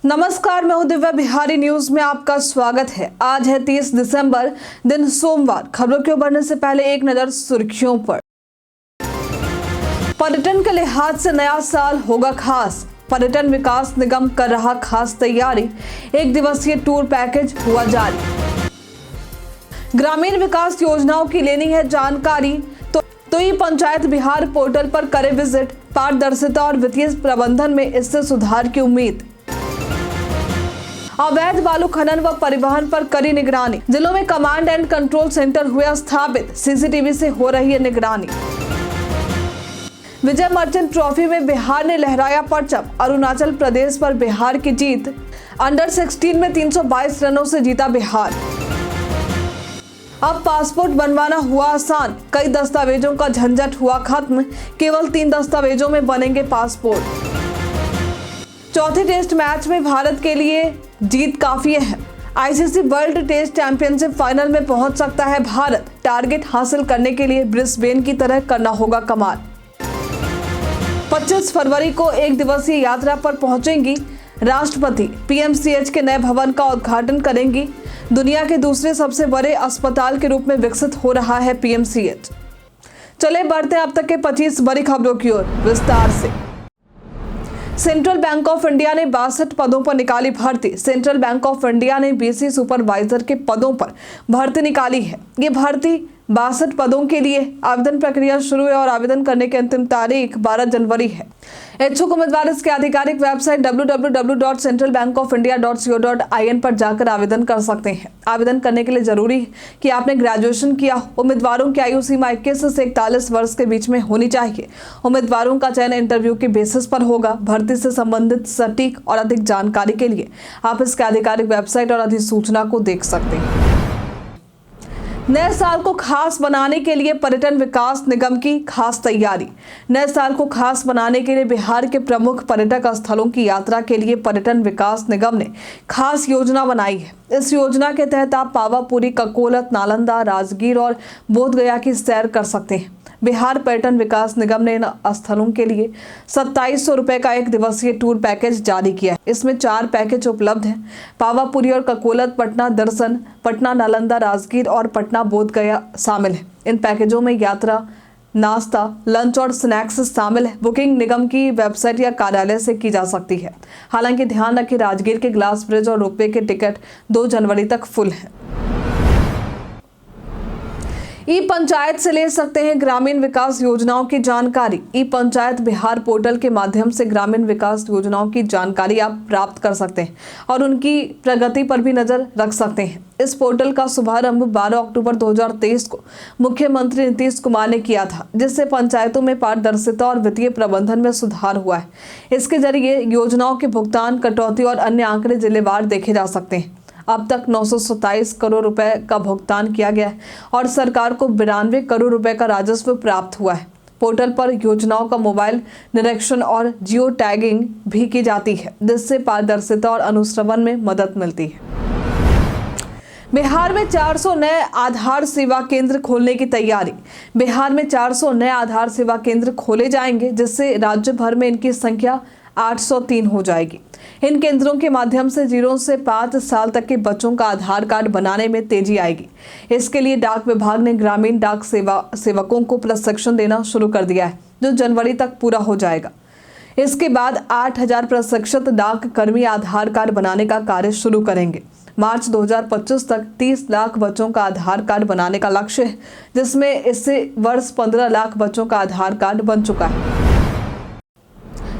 नमस्कार, मैं हूं दिव्या। बिहारी न्यूज में आपका स्वागत है। आज है 30 दिसंबर, दिन सोमवार। खबरों की ओर बढ़ने से पहले एक नजर सुर्खियों पर। पर्यटन के लिहाज से नया साल होगा खास। पर्यटन विकास निगम कर रहा खास तैयारी। एक दिवसीय टूर पैकेज हुआ जारी। ग्रामीण विकास योजनाओं की लेनी है जानकारी तो ई पंचायत बिहार पोर्टल पर करे विजिट। पारदर्शिता और वित्तीय प्रबंधन में इससे सुधार की उम्मीद। अवैध बालू खनन व परिवहन पर कड़ी निगरानी। जिलों में कमांड एंड कंट्रोल सेंटर हुए स्थापित। सीसीटीवी से हो रही है निगरानी। विजय मर्चेंट ट्रॉफी में बिहार ने लहराया परचम। अरुणाचल प्रदेश पर बिहार की जीत। अंडर 16 में 322 रनों से जीता बिहार। अब पासपोर्ट बनवाना हुआ आसान। कई दस्तावेजों का झंझट हुआ खत्म। केवल 3 दस्तावेजों में बनेंगे पासपोर्ट। चौथे टेस्ट मैच में भारत के लिए जीत काफी है। ICC world test championship final में पहुंच सकता है भारत। टारगेट हासिल करने के लिए ब्रिस्बेन की तरह करना होगा कमाल। 25 फरवरी को एक दिवसीय यात्रा पर पहुंचेंगी राष्ट्रपति। पीएमसीएच के नए भवन का उद्घाटन करेंगी। दुनिया के दूसरे सबसे बड़े अस्पताल के रूप में विकसित हो रहा है पीएमसीएच। चले बढ़ते हैं अब तक के 25 बड़ी खबरों की ओर विस्तार से। सेंट्रल बैंक ऑफ इंडिया ने 62 पदों पर निकाली भर्ती। सेंट्रल बैंक ऑफ इंडिया ने बीसी सुपरवाइजर के पदों पर भर्ती निकाली है। ये भर्ती 62 पदों के लिए आवेदन प्रक्रिया शुरू है और आवेदन करने की अंतिम तारीख 12 जनवरी है। इच्छुक उम्मीदवार इसके आधिकारिक वेबसाइट www.centralbankofindia.co.in पर जाकर आवेदन कर सकते हैं। आवेदन करने के लिए जरूरी है कि आपने ग्रेजुएशन किया हो। उम्मीदवारों की आयु सीमा 21 से 41 वर्ष के बीच में होनी चाहिए। उम्मीदवारों का चयन इंटरव्यू के बेसिस पर होगा। भर्ती से संबंधित सटीक और अधिक जानकारी के लिए आप इसके आधिकारिक वेबसाइट और अधिसूचना को देख सकते हैं। नए साल को खास बनाने के लिए पर्यटन विकास निगम की खास तैयारी। नए साल को खास बनाने के लिए बिहार के प्रमुख पर्यटक स्थलों की यात्रा के लिए पर्यटन विकास निगम ने खास योजना बनाई है। इस योजना के तहत आप पावापुरी, ककोलत, नालंदा, राजगीर और बोधगया की सैर कर सकते हैं। बिहार पर्यटन विकास निगम ने इन स्थलों के लिए 2700 रुपए का एक दिवसीय टूर पैकेज जारी किया है। इसमें 4 पैकेज उपलब्ध हैं। पावापुरी और ककोलत, पटना दर्शन, पटना नालंदा, राजगीर और पटना बोधगया शामिल है। इन पैकेजों में यात्रा, नाश्ता, लंच और स्नैक्स शामिल है। बुकिंग निगम की वेबसाइट या कार्यालय से की जा सकती है। हालांकि ध्यान रखें, राजगीर के ग्लास ब्रिज और रोपवे के टिकट 2 जनवरी तक फुल है। ई पंचायत से ले सकते हैं ग्रामीण विकास योजनाओं की जानकारी। ई पंचायत बिहार पोर्टल के माध्यम से ग्रामीण विकास योजनाओं की जानकारी आप प्राप्त कर सकते हैं और उनकी प्रगति पर भी नजर रख सकते हैं। इस पोर्टल का शुभारंभ 12 अक्टूबर 2023 को मुख्यमंत्री नीतीश कुमार ने किया था, जिससे पंचायतों में पारदर्शिता और वित्तीय प्रबंधन में सुधार हुआ है। इसके जरिए योजनाओं के भुगतान, कटौती और अन्य आंकड़े जिलेवार देखे जा सकते हैं। अब तक 927 करोड़ रुपए का भुगतान किया गया है और सरकार को 92 करोड़ रुपए का राजस्व प्राप्त हुआ है। पोर्टल पर योजनाओं का मोबाइल निरीक्षण और जियो टैगिंग भी की जाती है, जिससे पारदर्शिता और अनुश्रवण में मदद मिलती है। बिहार में 400 नए आधार सेवा केंद्र खोलने की तैयारी। बिहार में 400 नए आधार सेवा केंद्र खोले जाएंगे, जिससे राज्य भर में इनकी संख्या 803 हो जाएगी। इन केंद्रों के माध्यम से 0 से 5 साल तक के बच्चों का आधार कार्ड बनाने में तेजी आएगी। इसके लिए डाक विभाग ने ग्रामीण डाक सेवकों को प्रशिक्षण देना शुरू कर दिया है, जो जनवरी तक पूरा हो जाएगा। इसके बाद 8000 प्रशिक्षित डाक कर्मी आधार कार्ड बनाने का कार्य शुरू करेंगे। मार्च 2025 तक 30 लाख बच्चों का आधार कार्ड बनाने का लक्ष्य है, जिसमें इससे वर्ष 15 लाख बच्चों का आधार कार्ड बन चुका है।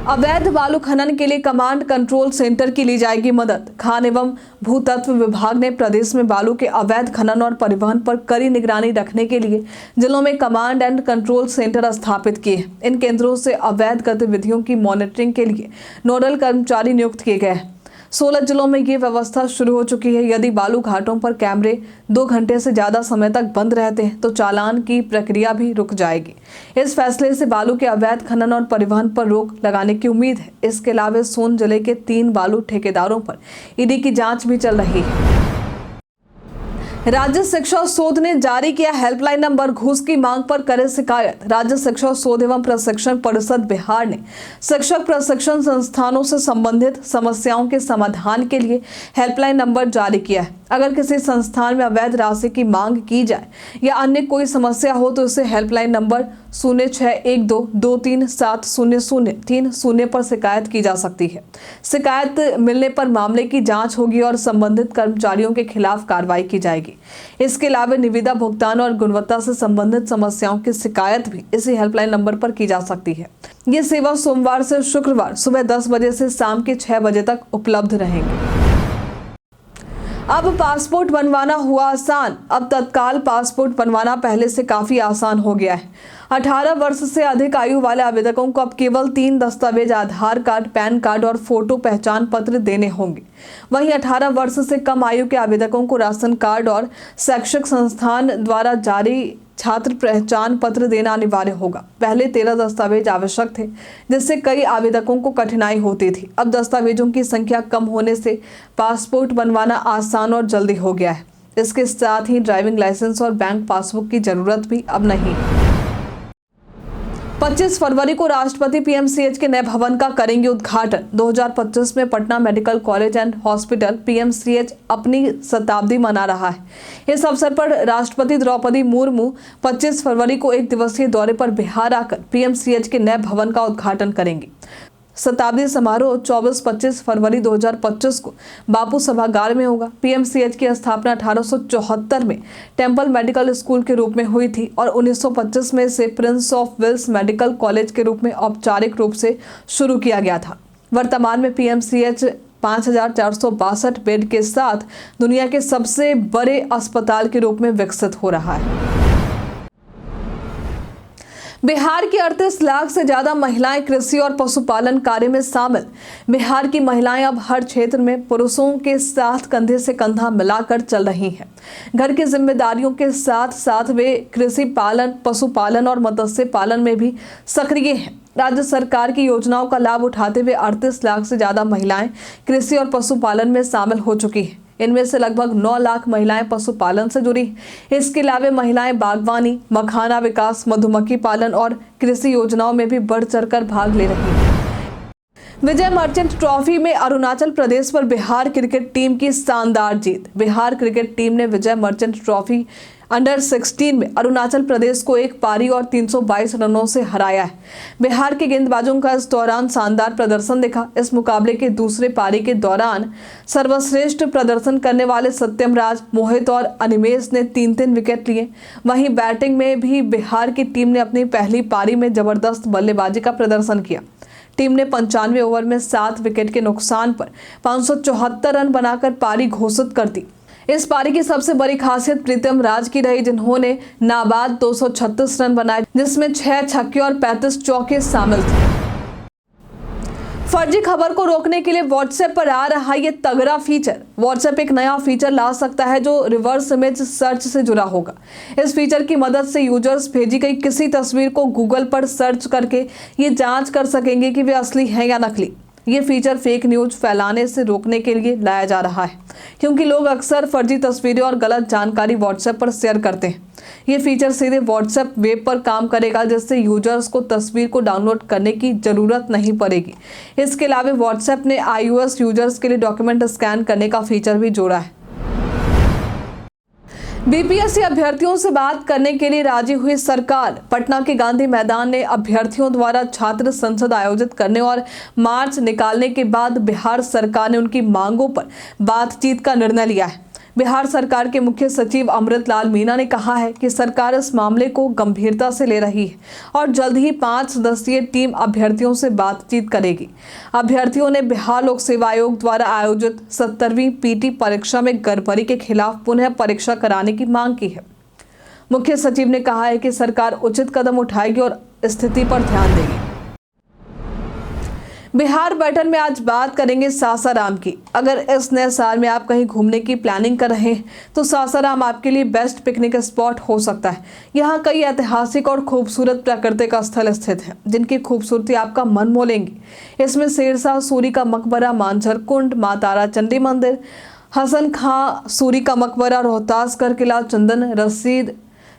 अवैध बालू खनन के लिए कमांड कंट्रोल सेंटर की ली जाएगी मदद। खान एवं भूतत्व विभाग ने प्रदेश में बालू के अवैध खनन और परिवहन पर कड़ी निगरानी रखने के लिए जिलों में कमांड एंड कंट्रोल सेंटर स्थापित किए हैं। इन केंद्रों से अवैध गतिविधियों की मॉनिटरिंग के लिए नोडल कर्मचारी नियुक्त किए गए हैं। 16 जिलों में ये व्यवस्था शुरू हो चुकी है। यदि बालू घाटों पर कैमरे 2 घंटे से ज्यादा समय तक बंद रहते हैं तो चालान की प्रक्रिया भी रुक जाएगी। इस फैसले से बालू के अवैध खनन और परिवहन पर रोक लगाने की उम्मीद है। इसके अलावा सोन जिले के 3 बालू ठेकेदारों पर ईडी की जांच भी चल रही है। राज्य शिक्षा शोध ने जारी किया हेल्पलाइन नंबर, घूस की मांग पर करे शिकायत। राज्य शिक्षा शोध एवं प्रशिक्षण परिषद बिहार ने शिक्षक प्रशिक्षण संस्थानों से संबंधित समस्याओं के समाधान के लिए हेल्पलाइन नंबर जारी किया है। अगर किसी संस्थान में अवैध राशि की मांग की जाए या अन्य कोई समस्या हो तो इसे हेल्पलाइन नंबर 0612237030 पर शिकायत की जा सकती है। शिकायत मिलने पर मामले की जांच होगी और संबंधित कर्मचारियों के खिलाफ कार्रवाई की जाएगी। इसके अलावा निविदा भुगतान और गुणवत्ता से संबंधित समस्याओं की शिकायत भी इसी हेल्पलाइन नंबर पर की जा सकती है। ये सेवा सोमवार से शुक्रवार सुबह 10 बजे से शाम के 6 बजे तक उपलब्ध रहेंगे। अब पासपोर्ट बनवाना हुआ आसान। अब तत्काल पासपोर्ट बनवाना पहले से काफी आसान हो गया है। 18 वर्ष से अधिक आयु वाले आवेदकों को अब केवल 3 दस्तावेज आधार कार्ड, पैन कार्ड और फोटो पहचान पत्र देने होंगे। वहीं 18 वर्ष से कम आयु के आवेदकों को राशन कार्ड और शैक्षिक संस्थान द्वारा जारी छात्र पहचान पत्र देना अनिवार्य होगा। पहले 13 दस्तावेज आवश्यक थे, जिससे कई आवेदकों को कठिनाई होती थी। अब दस्तावेजों की संख्या कम होने से पासपोर्ट बनवाना आसान और जल्दी हो गया है। इसके साथ ही ड्राइविंग लाइसेंस और बैंक पासबुक की जरूरत भी अब नहीं। 25 फरवरी को राष्ट्रपति पीएमसीएच के नए भवन का करेंगे उद्घाटन। 2025 में Patna medical college and hospital PMCH अपनी शताब्दी मना रहा है। इस अवसर पर राष्ट्रपति द्रौपदी मुर्मू 25 फरवरी को एक दिवसीय दौरे पर बिहार आकर पीएमसीएच के नए भवन का उद्घाटन करेंगे। शताब्दी समारोह 24-25 फरवरी 2025 को बापू सभागार में होगा। पीएमसीएच की स्थापना 1874 में टेम्पल मेडिकल स्कूल के रूप में हुई थी और 1925 में इसे prince of Wales medical college के रूप में औपचारिक रूप से शुरू किया गया था। वर्तमान में पीएमसीएच 5462 बेड के साथ दुनिया के सबसे बड़े अस्पताल के रूप में विकसित हो रहा है। बिहार की 38 लाख से ज्यादा महिलाएं कृषि और पशुपालन कार्य में शामिल। बिहार की महिलाएं अब हर क्षेत्र में पुरुषों के साथ कंधे से कंधा मिलाकर चल रही हैं। घर की जिम्मेदारियों के साथ साथ वे कृषि पालन, पशुपालन और मत्स्य पालन में भी सक्रिय हैं। राज्य सरकार की योजनाओं का लाभ उठाते हुए 38 लाख से ज्यादा महिलाएं कृषि और पशुपालन में शामिल हो चुकी हैं। इनमें से लगभग 9 लाख महिलाएं पशुपालन से जुड़ी। इसके अलावा महिलाएं बागवानी, मखाना विकास, मधुमक्खी पालन और कृषि योजनाओं में भी बढ़ चढ़कर भाग ले रही हैं। विजय मर्चेंट ट्रॉफी में अरुणाचल प्रदेश पर बिहार क्रिकेट टीम की शानदार जीत। बिहार क्रिकेट टीम ने विजय मर्चेंट ट्रॉफी अंडर 16 में अरुणाचल प्रदेश को एक पारी और 322 रनों से हराया है। बिहार के गेंदबाजों का इस दौरान शानदार प्रदर्शन दिखा। इस मुकाबले के दूसरे पारी के दौरान सर्वश्रेष्ठ प्रदर्शन करने वाले सत्यम राज, मोहित और अनिमेश ने 3-3 विकेट लिए। वहीं बैटिंग में भी बिहार की टीम ने अपनी पहली पारी में जबरदस्त बल्लेबाजी का प्रदर्शन किया। टीम ने 95 ओवर में 7 विकेट के नुकसान पर 574 रन बनाकर पारी घोषित कर दी। इस पारी की सबसे बड़ी खासियत प्रीतम राज की रही, जिन्होंने नाबाद 236 रन बनाए, जिसमें 6 छक्के और 35 चौके शामिल थे। फर्जी खबर को रोकने के लिए व्हाट्सएप पर आ रहा ये तगड़ा फीचर। व्हाट्सएप एक नया फीचर ला सकता है जो रिवर्स इमेज सर्च से जुड़ा होगा। इस फीचर की मदद से यूजर्स भेजी गई किसी तस्वीर को गूगल पर सर्च करके ये जांच कर सकेंगे कि वे असली हैं या नकली। ये फीचर फेक न्यूज फैलाने से रोकने के लिए लाया जा रहा है, क्योंकि लोग अक्सर फर्जी तस्वीरें और गलत जानकारी व्हाट्सएप पर शेयर करते हैं। ये फीचर सीधे व्हाट्सएप वेब पर काम करेगा, जिससे यूजर्स को तस्वीर को डाउनलोड करने की जरूरत नहीं पड़ेगी। इसके अलावा व्हाट्सएप ने iOS यूजर्स के लिए डॉक्यूमेंट स्कैन करने का फीचर भी जोड़ा है। बीपीएससी अभ्यर्थियों से बात करने के लिए राजी हुई सरकार। पटना के गांधी मैदान ने अभ्यर्थियों द्वारा छात्र संसद आयोजित करने और मार्च निकालने के बाद बिहार सरकार ने उनकी मांगों पर बातचीत का निर्णय लिया है। बिहार सरकार के मुख्य सचिव अमृत लाल मीना ने कहा है कि सरकार इस मामले को गंभीरता से ले रही है और जल्द ही 5 सदस्यीय टीम अभ्यर्थियों से बातचीत करेगी। अभ्यर्थियों ने बिहार लोक सेवा आयोग द्वारा आयोजित 70वीं पीटी परीक्षा में गड़बड़ी के खिलाफ पुनः परीक्षा कराने की मांग की है। मुख्य सचिव ने कहा है कि सरकार उचित कदम उठाएगी और स्थिति पर ध्यान देगी। बिहार बैठन में आज बात करेंगे सासाराम की। अगर इस नए साल में आप कहीं घूमने की प्लानिंग कर रहे हैं तो सासाराम आपके लिए बेस्ट पिकनिक स्पॉट हो सकता है। यहाँ कई ऐतिहासिक और खूबसूरत प्राकृतिक स्थल स्थित हैं, जिनकी खूबसूरती आपका मन मोह लेंगी। इसमें शेरशाह सूरी का मकबरा, मांझर कुंड, मां तारा चंडी मंदिर, हसन खां सूरी का मकबरा, रोहतास कर किला,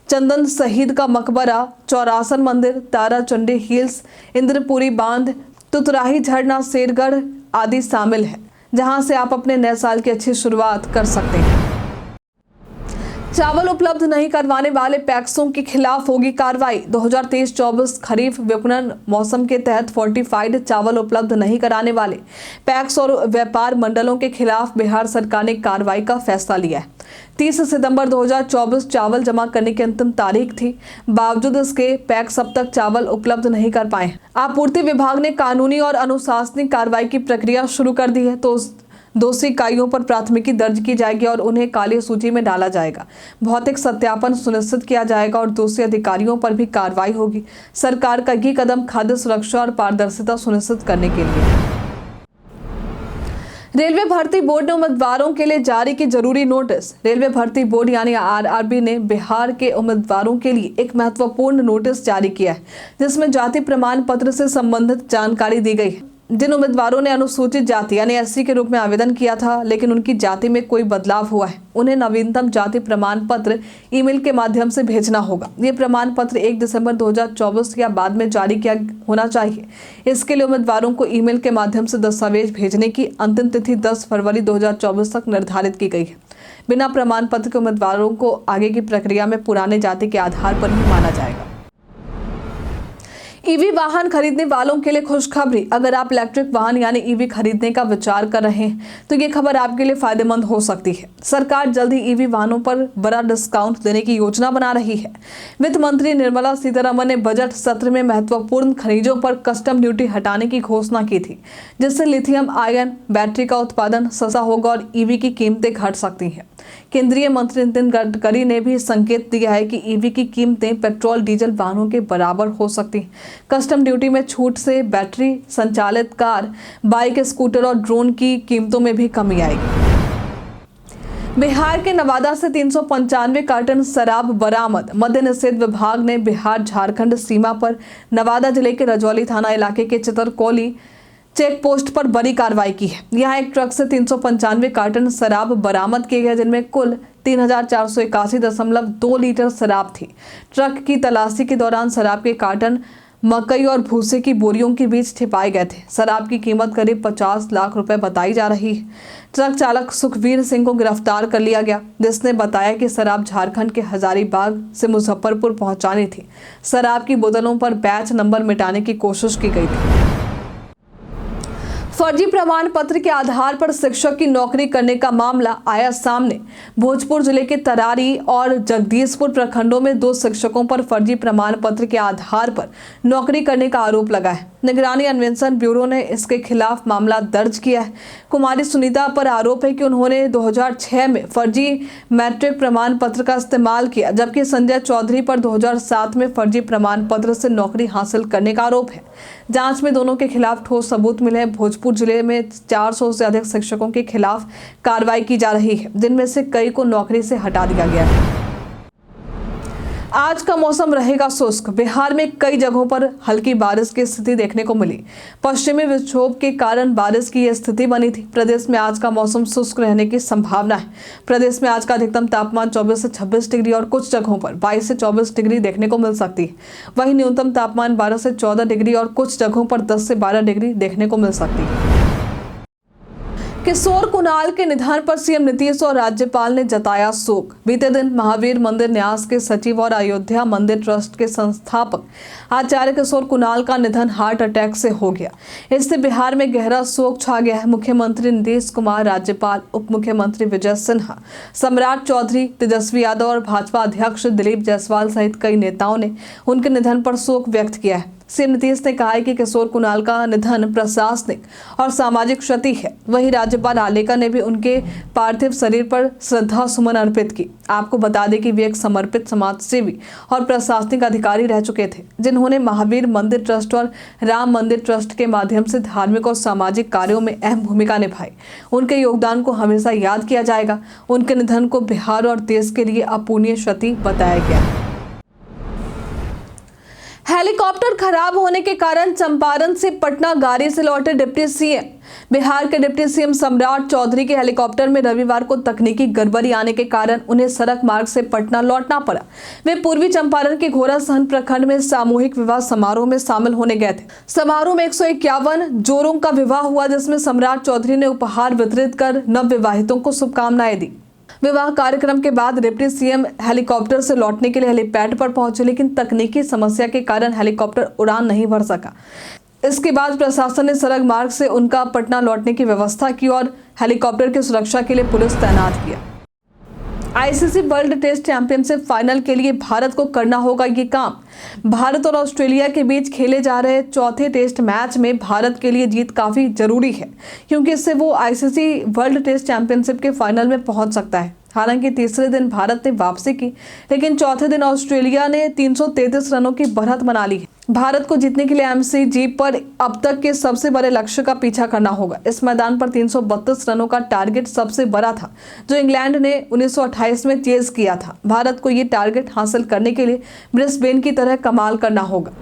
चंदन शहीद का मकबरा, चौरासन मंदिर, तारा चंडी हिल्स, इंद्रपुरी बांध, तुतराही झरना, शेरगढ़ आदि शामिल है, जहां से आप अपने नए साल की अच्छी शुरुआत कर सकते हैं। चावल उपलब्ध नहीं करवाने वाले पैक्सों के खिलाफ होगी कार्रवाई। 2023-24 खरीफ विपणन मौसम के तहत फोर्टिफाइड चावल उपलब्ध नहीं कराने वाले पैक्स और व्यापार मंडलों के खिलाफ बिहार सरकार ने कार्रवाई का फैसला लिया है। 30 सितंबर 2024 चावल जमा करने की अंतिम तारीख थी। बावजूद इसके पैक्स अब तक चावल उपलब्ध नहीं कर पाए। आपूर्ति विभाग ने कानूनी और अनुशासनिक कार्रवाई की प्रक्रिया शुरू कर दी है, तो दोषी इकाइयों पर प्राथमिकी दर्ज की जाएगी और उन्हें काली सूची में डाला जाएगा। भौतिक सत्यापन सुनिश्चित किया जाएगा और दोषी अधिकारियों पर भी कार्रवाई होगी। सरकार का ये कदम खाद्य सुरक्षा और पारदर्शिता सुनिश्चित करने के लिए। रेलवे भर्ती बोर्ड ने उम्मीदवारों के लिए जारी की जरूरी नोटिस। रेलवे भर्ती बोर्ड यानी आरआरबी ने बिहार के उम्मीदवारों के लिए एक महत्वपूर्ण नोटिस जारी किया है, जिसमें जाति प्रमाण पत्र से संबंधित जानकारी दी गई है। जिन उम्मीदवारों ने अनुसूचित जाति यानी एससी के रूप में आवेदन किया था, लेकिन उनकी जाति में कोई बदलाव हुआ है, उन्हें नवीनतम जाति प्रमाण पत्र ईमेल के माध्यम से भेजना होगा। ये प्रमाण पत्र 1 दिसंबर 2024 या बाद में जारी किया होना चाहिए। इसके लिए उम्मीदवारों को ईमेल के माध्यम से दस्तावेज भेजने की अंतिम तिथि 10 फरवरी 2024 तक निर्धारित की गई है। बिना प्रमाण पत्र के उम्मीदवारों को आगे की प्रक्रिया में पुराने जाति के आधार पर ही माना जाएगा। ईवी वाहन खरीदने वालों के लिए खुशखबरी। अगर आप इलेक्ट्रिक वाहन यानी ईवी खरीदने का विचार कर रहे हैं तो ये खबर आपके लिए फायदेमंद हो सकती है। सरकार जल्द ही ईवी वाहनों पर बड़ा डिस्काउंट देने की योजना बना रही है। वित्त मंत्री निर्मला सीतारमण ने बजट सत्र में महत्वपूर्ण खनिजों पर कस्टम ड्यूटी हटाने की घोषणा की थी, जिससे लिथियम आयन बैटरी का उत्पादन सस्ता होगा और ईवी की कीमतें घट सकती हैं। केंद्रीय मंत्री नितिन गडकरी ने भी संकेत दिया है कि ईवी की कीमतें पेट्रोल डीजल वाहनों के बराबर हो सकती हैं। कस्टम ड्यूटी में छूट से बैटरी संचालित कार, बाइक, स्कूटर और ड्रोन की कीमतों में भी कमी आएगी। बिहार के नवादा से 395 कार्टन शराब बरामद। मद्य निषेध विभाग ने बिहार झारखंड सीमा पर नवादा जिले के रजौली थाना इलाके के चितरकौली चेक पोस्ट पर बड़ी कार्रवाई की है। यहाँ एक ट्रक से 395 कार्टन शराब बरामद किए गए, जिनमें कुल 3481.2 लीटर शराब थी। ट्रक की तलाशी के दौरान शराब के कार्टन मकई और भूसे की बोरियों के बीच छिपाए गए थे। शराब की कीमत करीब 50 लाख रुपए बताई जा रही है। ट्रक चालक सुखवीर सिंह को गिरफ्तार कर लिया गया, जिसने बताया कि शराब झारखंड के हजारीबाग से मुजफ्फरपुर पहुंचानी थी। शराब की बोतलों पर बैच नंबर मिटाने की कोशिश की गई थी। फर्जी प्रमाण पत्र के आधार पर शिक्षक की नौकरी करने का मामला आया सामने। भोजपुर जिले के तरारी और जगदीशपुर प्रखंडों में 2 शिक्षकों पर फर्जी प्रमाण पत्र के आधार पर नौकरी करने का आरोप लगा है। निगरानी अन्वेषण ब्यूरो ने इसके खिलाफ मामला दर्ज किया है। कुमारी सुनीता पर आरोप है कि उन्होंने 2006 में फर्जी मैट्रिक प्रमाण पत्र का इस्तेमाल किया, जबकि संजय चौधरी पर 2007 में फर्जी प्रमाण पत्र से नौकरी हासिल करने का आरोप है। जांच में दोनों के खिलाफ ठोस सबूत मिले हैं। भोजपुर जिले में 400 से अधिक शिक्षकों के खिलाफ कार्रवाई की जा रही है, जिनमें से कई को नौकरी से हटा दिया गया है। आज का मौसम रहेगा शुष्क। बिहार में कई जगहों पर हल्की बारिश की स्थिति देखने को मिली। पश्चिमी विक्षोभ के कारण बारिश की यह स्थिति बनी थी। प्रदेश में आज का मौसम शुष्क रहने की संभावना है। प्रदेश में आज का अधिकतम तापमान 24 से 26 डिग्री और कुछ जगहों पर 22 से 24 डिग्री देखने को मिल सकती है। वहीं न्यूनतम तापमान 12 से 14 डिग्री और कुछ जगहों पर 10 से 12 डिग्री देखने को मिल सकती है। किशोर कुणाल के निधन पर सीएम नीतीश और राज्यपाल ने जताया शोक। बीते दिन महावीर मंदिर न्यास के सचिव और अयोध्या मंदिर ट्रस्ट के संस्थापक आचार्य किशोर कुणाल का निधन हार्ट अटैक से हो गया। इससे बिहार में गहरा शोक छा गया है। मुख्यमंत्री नीतीश कुमार, राज्यपाल, उप मुख्यमंत्री विजय सिन्हा, सम्राट चौधरी, तेजस्वी यादव और भाजपा अध्यक्ष दिलीप जायसवाल सहित कई नेताओं ने उनके निधन पर शोक व्यक्त किया है। सीएम नीतीश ने कहा है कि किशोर कुणाल का निधन प्रशासनिक और सामाजिक क्षति है। वहीं राज्यपाल आलेका ने भी उनके पार्थिव शरीर पर श्रद्धा सुमन अर्पित की। आपको बता दें कि वे एक समर्पित समाजसेवी और प्रशासनिक अधिकारी रह चुके थे, जिन्होंने महावीर मंदिर ट्रस्ट और राम मंदिर ट्रस्ट के माध्यम से धार्मिक और सामाजिक कार्यों में अहम भूमिका निभाई। उनके योगदान को हमेशा याद किया जाएगा। उनके निधन को बिहार और देश के लिए अपूरणीय क्षति बताया गया। हेलीकॉप्टर खराब होने के कारण चंपारण से पटना गाड़ी से लौटे डिप्टी सीएम। बिहार के डिप्टी सीएम सम्राट चौधरी के हेलीकॉप्टर में रविवार को तकनीकी गड़बड़ी आने के कारण उन्हें सड़क मार्ग से पटना लौटना पड़ा। वे पूर्वी चंपारण के घोड़ासहन प्रखंड में सामूहिक विवाह समारोह में शामिल होने गए थे। समारोह में 151 जोड़ों का विवाह हुआ, जिसमें सम्राट चौधरी ने उपहार वितरित कर नवविवाहितों को शुभकामनाएं दी। विवाह कार्यक्रम के बाद डिप्टी सीएम हेलीकॉप्टर से लौटने के लिए हेलीपैड पर पहुंचे, लेकिन तकनीकी समस्या के कारण हेलीकॉप्टर उड़ान नहीं भर सका। इसके बाद प्रशासन ने सड़क मार्ग से उनका पटना लौटने की व्यवस्था की और हेलीकॉप्टर की सुरक्षा के लिए पुलिस तैनात किया। ICC world test championship final के लिए भारत को करना होगा ये काम। भारत और ऑस्ट्रेलिया के बीच खेले जा रहे चौथे टेस्ट मैच में भारत के लिए जीत काफी जरूरी है, क्योंकि इससे वो आईसीसी वर्ल्ड टेस्ट चैंपियनशिप के फाइनल में पहुंच सकता है। हालांकि तीसरे दिन भारत ने वापसी की, लेकिन चौथे दिन ऑस्ट्रेलिया ने 333 रनों की बढ़त बना ली है। भारत को जीतने के लिए एमसीजी पर अब तक के सबसे बड़े लक्ष्य का पीछा करना होगा। इस मैदान पर 332 रनों का टारगेट सबसे बड़ा था, जो इंग्लैंड ने 1928 में चेज किया था। भारत को ये टारगेट हासिल करने के लिए ब्रिस्बेन की तरह कमाल करना होगा।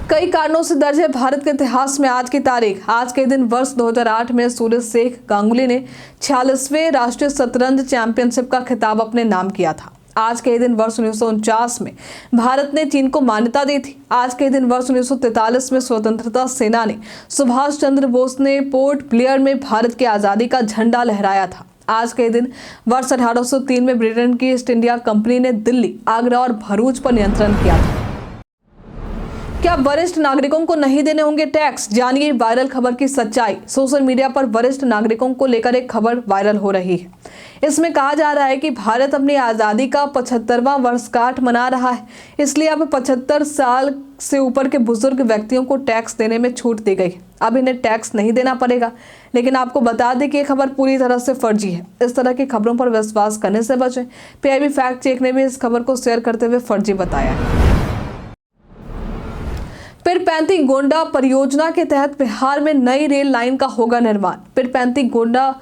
कई कारणों से दर्ज है भारत के इतिहास में आज की तारीख। आज के दिन वर्ष 2008 में सूर्यशेखर गांगुली ने 46वें राष्ट्रीय शतरंज चैंपियनशिप का खिताब अपने नाम किया था। आज के दिन वर्ष 1949 में भारत ने चीन को मान्यता दी थी। आज के दिन वर्ष 1943 में स्वतंत्रता सेनानी सुभाष चंद्र बोस ने पोर्ट ब्लेयर में भारत की आज़ादी का झंडा लहराया था। आज के दिन वर्ष 1803 में ब्रिटेन की ईस्ट इंडिया कंपनी ने दिल्ली, आगरा और भरूच पर नियंत्रण किया था। क्या वरिष्ठ नागरिकों को नहीं देने होंगे टैक्स? जानिए वायरल खबर की सच्चाई। सोशल मीडिया पर वरिष्ठ नागरिकों को लेकर एक खबर वायरल हो रही है। इसमें कहा जा रहा है कि भारत अपनी आज़ादी का 75वां वर्षगांठ मना रहा है, इसलिए अब 75 साल से ऊपर के बुजुर्ग व्यक्तियों को टैक्स देने में छूट दी गई। अब इन्हें टैक्स नहीं देना पड़ेगा। लेकिन आपको बता दें कि ये खबर पूरी तरह से फर्जी है। इस तरह की खबरों पर विश्वास करने से बचें। पीआईबी फैक्ट चेक ने भी इस खबर को शेयर करते हुए फर्जी बताया है। पीरपैंती गोंडा परियोजना के तहत बिहार में नई रेल लाइन का होगा निर्माण। पीरपैंती गोंडा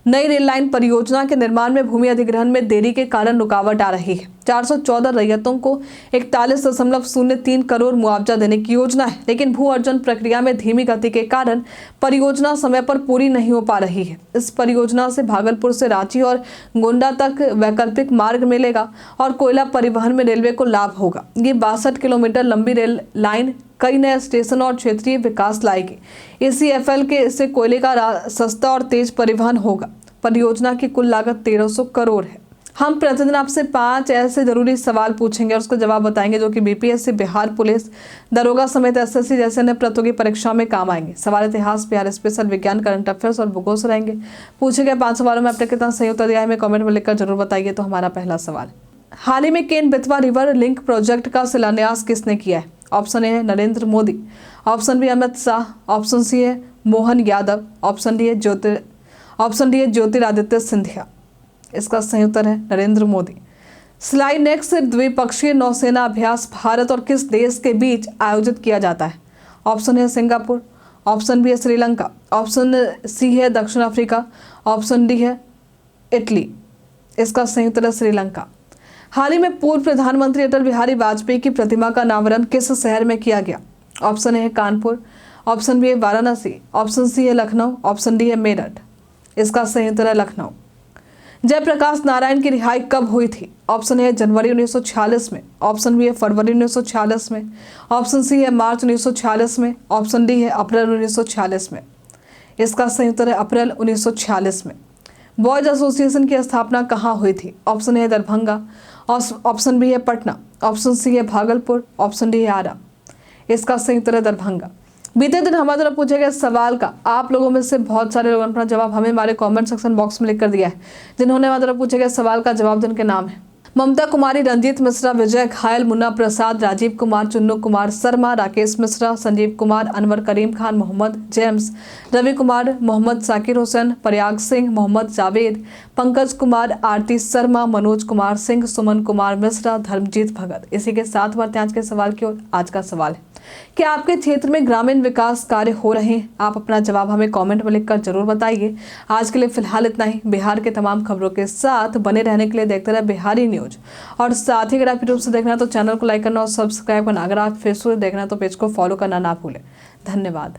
नई रेल लाइन परियोजना के निर्माण में भूमि अधिग्रहण में देरी के कारण रुकावट आ रही है। 414 रैयतों को 41.03 करोड़ मुआवजा देने की योजना है, लेकिन भू अर्जन प्रक्रिया में धीमी गति के कारण परियोजना समय पर पूरी नहीं हो पा रही है। इस परियोजना से भागलपुर से रांची और गोंडा तक वैकल्पिक मार्ग मिलेगा और कोयला परिवहन में रेलवे को लाभ होगा। ये 62 किलोमीटर लंबी रेल लाइन कई नए स्टेशन और क्षेत्रीय विकास लाएगी। ECFL के इससे कोयले का सस्ता और तेज परिवहन होगा। परियोजना की कुल लागत 1300 करोड़ है। हम प्रतिदिन आपसे 5 ऐसे जरूरी सवाल पूछेंगे और उसका जवाब बताएंगे, जो कि बीपीएससी, बिहार पुलिस, दरोगा समेत SSC जैसे अन्य प्रतियोगी परीक्षा में काम आएंगे। सवाल इतिहास, बिहार स्पेशल, विज्ञान, करंट अफेयर्स और भूगोल से रहेंगे। पूछे गए 5 सवालों में आपने कितना सही उत्तर दिया है, हमें कमेंट में लिखकर जरूर बताइए। तो हमारा पहला सवाल, हाल ही में Ken Betwa river link project का शिलान्यास किसने किया है? ऑप्शन ए है Narendra Modi, option B Amit Shah, option C है मोहन यादव, ऑप्शन डी है ज्योतिरादित्य सिंधिया। इसका सही उत्तर है नरेंद्र मोदी। स्लाइड नेक्स्ट द्विपक्षीय नौसेना अभ्यास भारत और किस देश के बीच आयोजित किया जाता है? ऑप्शन है सिंगापुर, ऑप्शन बी है श्रीलंका, ऑप्शन सी है दक्षिण अफ्रीका, ऑप्शन डी है इटली। इसका सही उत्तर है श्रीलंका। हाल ही में पूर्व प्रधानमंत्री अटल बिहारी वाजपेयी की प्रतिमा का अनावरण किस शहर में किया गया? ऑप्शन ए है कानपुर, ऑप्शन बी है वाराणसी, ऑप्शन सी है लखनऊ, ऑप्शन डी है मेरठ। इसका सही उत्तर है लखनऊ। जयप्रकाश नारायण की रिहाई कब हुई थी? ऑप्शन ए है जनवरी 1946 में, ऑप्शन बी है फरवरी 1946 में, ऑप्शन सी है मार्च 1946 में, ऑप्शन डी है अप्रैल 1946 में। इसका सही उत्तर है अप्रैल 1946 में। बॉयज एसोसिएशन की स्थापना कहाँ हुई थी? ऑप्शन ए है दरभंगा, ऑप्शन बी है पटना, ऑप्शन सी है भागलपुर, ऑप्शन डी है आरा। इसका सही उत्तर है दरभंगा। बीते दिन हमारे द्वारा पूछे गए सवाल का आप लोगों में से बहुत सारे लोगों ने अपना जवाब हमें हमारे कमेंट सेक्शन बॉक्स में लिख कर दिया है। जिन्होंने हमारे द्वारा पूछे गए सवाल का जवाब जिनके नाम है ममता कुमारी, रंजीत मिश्रा, विजय घायल, मुन्ना प्रसाद, राजीव कुमार, चुन्नू कुमार शर्मा, राकेश मिश्रा, संजीव कुमार, अनवर करीम खान, मोहम्मद जेम्स, रवि कुमार, मोहम्मद साकिर हुसैन, प्रयाग सिंह, मोहम्मद जावेद, पंकज कुमार, आरती शर्मा, मनोज कुमार सिंह, सुमन कुमार मिश्रा, धर्मजीत भगत। इसी के साथ बढ़ते हैं आज के सवाल की ओर। आज का सवाल है, क्या आपके क्षेत्र में ग्रामीण विकास कार्य हो रहे हैं? आप अपना जवाब हमें कमेंट में लिखकर जरूर बताइए। आज के लिए फिलहाल इतना ही। बिहार के तमाम खबरों के साथ बने रहने के लिए देखते रहे बिहारी न्यूज। न्यूज। और साथ ही अगर आप यूट्यूब से देखना है तो चैनल को लाइक करना और सब्सक्राइब करना। अगर आप फेसबुक से देखना है तो पेज को फॉलो करना ना भूलें। धन्यवाद।